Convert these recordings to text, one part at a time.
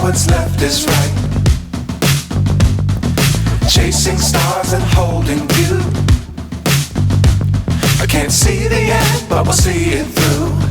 what's left is right. Chasing stars and holding you. I can't see the end, but we'll see it through.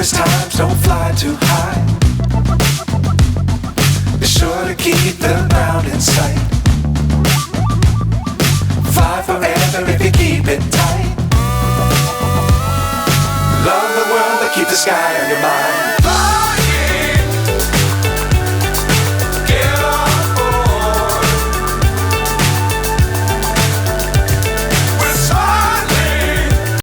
Times don't fly too high. Be sure to keep the ground in sight. Fly forever if you keep it tight. Love the world but keep the sky on your mind.